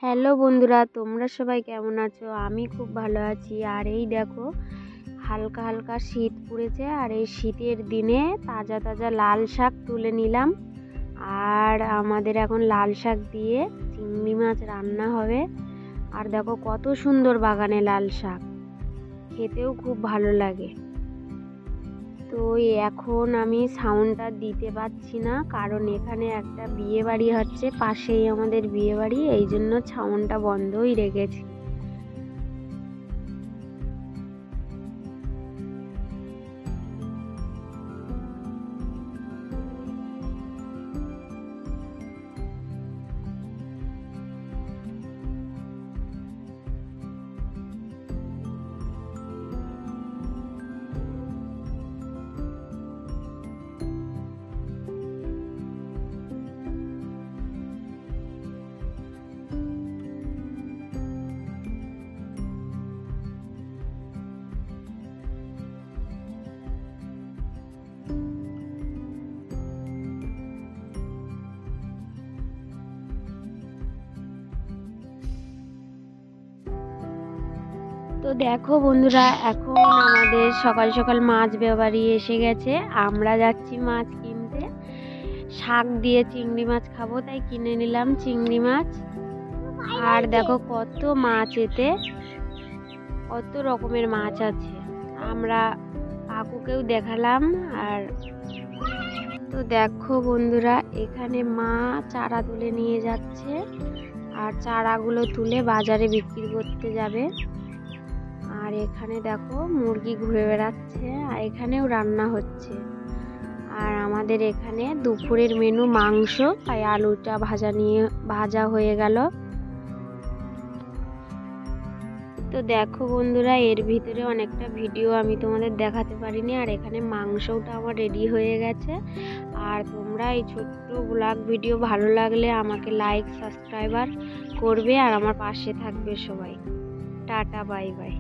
Hello বন্ধুরা, তোমরা সবাই কেমন আছো? আমি খুব ভালো আছি। আর এই দেখো, হালকা হালকা শীত পড়েছে আর এই শীতের দিনে তাজা তাজা লাল শাক তুলে নিলাম। আর আমাদের এখন লাল শাক দিয়ে চিংড়ি মাছ রান্না হবে। আর দেখো কত সুন্দর বাগানে লাল শাক, খেতেও খুব ভালো লাগে। তো এখন আমি সাউন্ডটা দিতে পারছি না, কারণ এখানে একটা বিয়ে বাড়ি হচ্ছে, পাশেই আমাদের বিয়ে বাড়ি, এই জন্য সাউন্ডটা বন্ধই রেখেছি। তো দেখো বন্ধুরা, এখন আমাদের সকাল সকাল মাছ ব্যাপারী এসে গেছে। আমরা যাচ্ছি মাছ কিনতে। শাক দিয়ে চিংড়ি মাছ খাবো, তাই কিনে নিলাম চিংড়ি মাছ। আর দেখো কত মাছ, এতে কত রকমের মাছ আছে। আমরা কাকুকেও দেখালাম। আর তো দেখো বন্ধুরা, এখানে মা চারা তুলে নিয়ে যাচ্ছে, আর চারাগুলো তুলে বাজারে বিক্রি করতে যাবে। আর এখানে দেখো মুরগি ঘুরে বেড়াচ্ছে, আর এখানেও রান্না হচ্ছে। আর আমাদের এখানে দুপুরের মেনু মাংস, তাই আলুটা ভাজা হয়ে গেল। তো দেখো বন্ধুরা, এর ভিতরে অনেকটা ভিডিও আমি তোমাদের দেখাতে পারিনি। আর এখানে মাংসটা আমার রেডি হয়ে গেছে। আর তোমরা এই ছোট্ট ব্লগ ভিডিও ভালো লাগলে আমাকে লাইক সাবস্ক্রাইবার করবে, আর আমার পাশে থাকবে সবাই। Tata, bye bye.